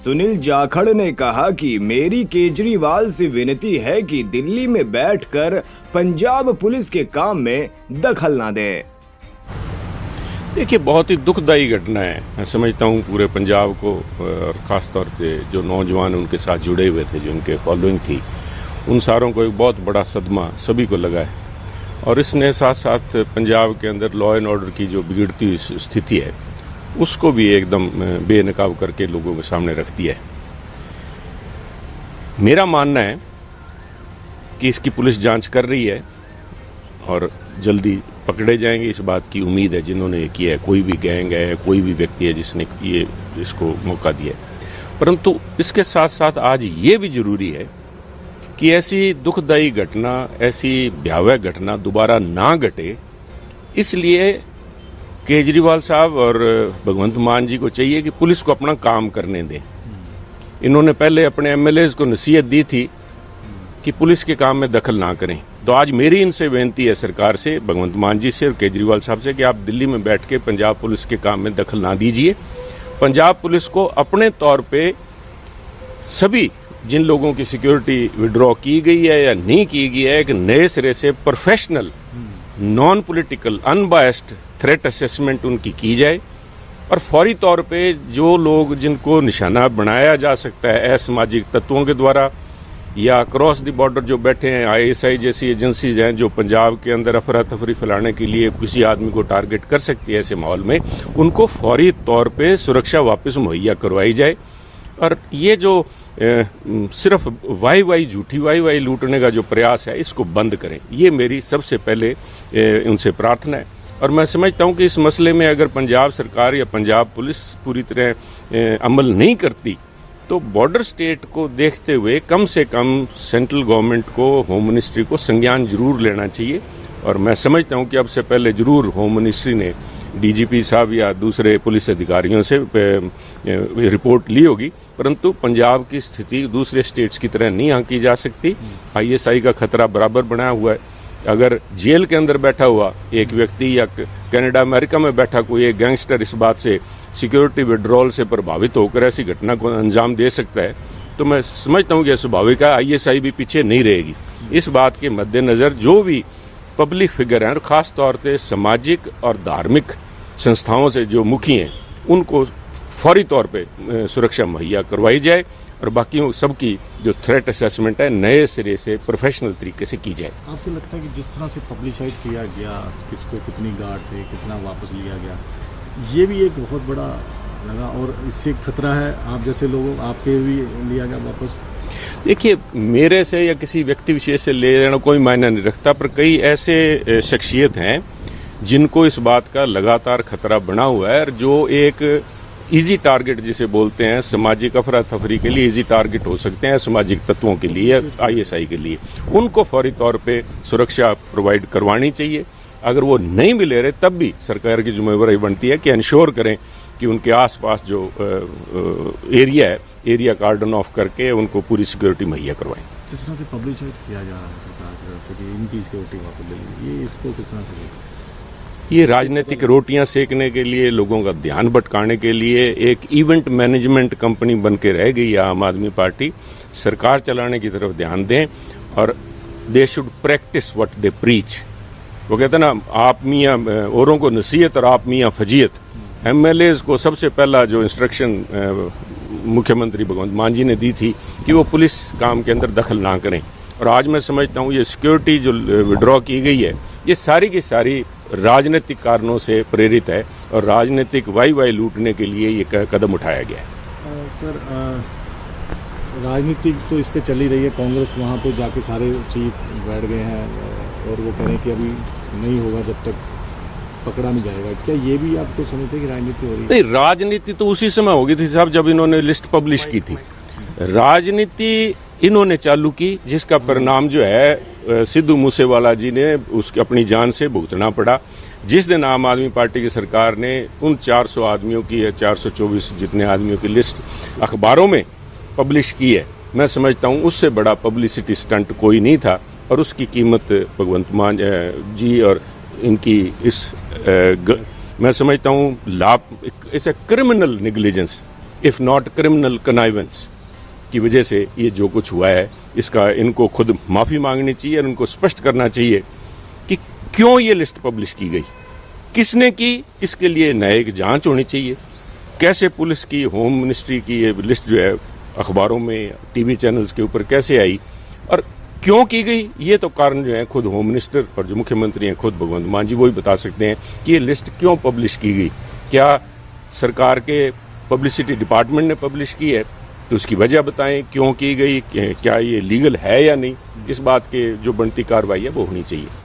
सुनील जाखड़ ने कहा कि मेरी केजरीवाल से विनती है कि दिल्ली में बैठकर पंजाब पुलिस के काम में दखल ना दे। देखिए, बहुत ही दुखदायी घटना है। मैं समझता हूँ पूरे पंजाब को और ख़ास तौर पे जो नौजवान उनके साथ जुड़े हुए थे, जो उनके फॉलोइंग थी, उन सारों को एक बहुत बड़ा सदमा सभी को लगा है। और इसने साथ साथ पंजाब के अंदर लॉ एंड ऑर्डर की जो बिगड़ती हुई स्थिति है उसको भी एकदम बेनकाब करके लोगों के सामने रख दिया है। मेरा मानना है कि इसकी पुलिस जांच कर रही है और जल्दी पकड़े जाएंगे, इस बात की उम्मीद है जिन्होंने ये किया है। कोई भी गैंग है, कोई भी व्यक्ति है जिसने ये इसको मौका दिया है। परंतु इसके साथ साथ आज ये भी जरूरी है कि ऐसी दुखदायी घटना, ऐसी भयावह घटना दोबारा ना घटे। इसलिए केजरीवाल साहब और भगवंत मान जी को चाहिए कि पुलिस को अपना काम करने दें। इन्होंने पहले अपने एमएलएज को नसीहत दी थी कि पुलिस के काम में दखल ना करें। तो आज मेरी इनसे विनती है, सरकार से, भगवंत मान जी से और केजरीवाल साहब से, कि आप दिल्ली में बैठ के पंजाब पुलिस के काम में दखल ना दीजिए। पंजाब पुलिस को अपने तौर पे सभी जिन लोगों की सिक्योरिटी विड्रॉ की गई है या नहीं की गई है, एक नए सिरे से professional, non political, unbiased threat assessment उनकी की जाए। और फौरी तौर पे जो लोग जिनको निशाना बनाया जा सकता है असामाजिक तत्वों के द्वारा या क्रॉस द बॉर्डर जो बैठे हैं, आईएसआई जैसी एजेंसीज हैं जो पंजाब के अंदर अफरा तफरी फैलाने के लिए किसी आदमी को टारगेट कर सकती है, ऐसे माहौल में उनको फौरी तौर पे सुरक्षा वापस मुहैया करवाई जाए। और ये जो सिर्फ वाई झूठी वाई लूटने का जो प्रयास है, इसको बंद करें। ये मेरी सबसे पहले उनसे प्रार्थना है। और मैं समझता हूँ कि इस मसले में अगर पंजाब सरकार या पंजाब पुलिस पूरी तरह अमल नहीं करती तो बॉर्डर स्टेट को देखते हुए कम से कम सेंट्रल गवर्नमेंट को, होम मिनिस्ट्री को संज्ञान जरूर लेना चाहिए। और मैं समझता हूँ कि अब से पहले जरूर होम मिनिस्ट्री ने डीजीपी साहब या दूसरे पुलिस अधिकारियों से रिपोर्ट ली होगी। परंतु पंजाब की स्थिति दूसरे स्टेट्स की तरह नहीं आंकी जा सकती। आईएसआई का खतरा बराबर बना हुआ है। अगर जेल के अंदर बैठा हुआ एक व्यक्ति या कनाडा अमेरिका में बैठा कोई एक गैंगस्टर इस बात से सिक्योरिटी विड्रॉल से प्रभावित होकर ऐसी घटना को अंजाम दे सकता है, तो मैं समझता हूँ कि स्वाभाविक है आईएसआई भी पीछे नहीं रहेगी। इस बात के मद्देनजर जो भी पब्लिक फिगर हैं और ख़ास तौर पे सामाजिक और धार्मिक संस्थाओं से जो मुखी हैं, उनको फौरी तौर पे सुरक्षा मुहैया करवाई जाए और बाकी सबकी जो थ्रेट असेसमेंट है नए सिरे से प्रोफेशनल तरीके से की जाए। आपको लगता है कि जिस तरह से पब्लिसाइड किया गया, किसको कितनी गार्ड थे, कितना वापस लिया गया, ये भी एक बहुत बड़ा लगा और इससे खतरा है आप जैसे लोगों, आपके भी लिया गया वापस? देखिए, मेरे से या किसी व्यक्ति विशेष से ले लेना कोई मायना नहीं रखता, पर कई ऐसे शख्सियत हैं जिनको इस बात का लगातार खतरा बना हुआ है और जो एक इजी टारगेट जिसे बोलते हैं, सामाजिक अफरा तफरी के लिए इजी टारगेट हो सकते हैं, सामाजिक तत्वों के लिए, आईएसआई के लिए, उनको फौरी तौर पे सुरक्षा प्रोवाइड करवानी चाहिए। अगर वो नहीं भी ले रहे तब भी सरकार की जिम्मेवारी बनती है कि इंश्योर करें कि उनके आसपास जो एरिया है, एरिया कार्डन ऑफ करके उनको पूरी सिक्योरिटी मुहैया करवाएं। जिस तरह से पब्लिसाइड किया जा रहा है सरकार की तरफ से कि इनकी सिक्योरिटी वापस ले ली, ये इसको किस तरह से? ये राजनीतिक रोटियां सेकने के लिए, लोगों का ध्यान भटकाने के लिए एक इवेंट मैनेजमेंट कंपनी बन के रह गई है आम आदमी पार्टी। सरकार चलाने की तरफ ध्यान दें और they should practice what they preach. वो कहते हैं ना, आप मियाँ औरों को नसीहत और आप मियाँ फजीयत। एमएलएज को सबसे पहला जो इंस्ट्रक्शन मुख्यमंत्री भगवंत मान जी ने दी थी कि वो पुलिस काम के अंदर दखल ना करें। और आज मैं समझता हूँ ये सिक्योरिटी जो विड्रॉ की गई है, ये सारी की सारी राजनीतिक कारणों से प्रेरित है और राजनीतिक वाई लूटने के लिए ये कदम उठाया गया है। सर, राजनीति तो इस पे चली रही है। कांग्रेस वहाँ पे जाके सारे चीफ बैठ गए हैं और वो कह रहे हैं कि अभी नहीं होगा जब तक पकड़ा नहीं जाएगा। क्या ये भी आपको समझते हैं कि राजनीति हो रही है? नहीं, राजनीति तो उसी समय हो गई थी साहब जब इन्होंने लिस्ट पब्लिश की थी। राजनीति इन्होंने चालू की जिसका परिणाम जो है सिद्धू मूसेवाला जी ने उसकी अपनी जान से भुगतना पड़ा। जिस दिन आम आदमी पार्टी की सरकार ने उन 400 आदमियों की या 424 जितने आदमियों की लिस्ट अखबारों में पब्लिश की है, मैं समझता हूं उससे बड़ा पब्लिसिटी स्टंट कोई नहीं था। और उसकी कीमत भगवंत मान जी और इनकी इस मैं समझता हूं लाभ, it's a criminal negligence, if not criminal connivance की वजह से ये जो कुछ हुआ है, इसका इनको खुद माफी मांगनी चाहिए और उनको स्पष्ट करना चाहिए कि क्यों ये लिस्ट पब्लिश की गई, किसने की, इसके लिए न्यायिक जांच होनी चाहिए। कैसे पुलिस की, होम मिनिस्ट्री की ये लिस्ट जो है अखबारों में, टीवी चैनल्स के ऊपर कैसे आई और क्यों की गई, ये तो कारण जो है खुद होम मिनिस्टर और जो मुख्यमंत्री हैं खुद भगवंत मान जी वो ही बता सकते हैं कि ये लिस्ट क्यों पब्लिश की गई। क्या सरकार के पब्लिसिटी डिपार्टमेंट ने पब्लिश की है तो उसकी वजह बताएं, क्यों की गई, क्या ये लीगल है या नहीं, इस बात के जो बनती कार्रवाई है वो होनी चाहिए।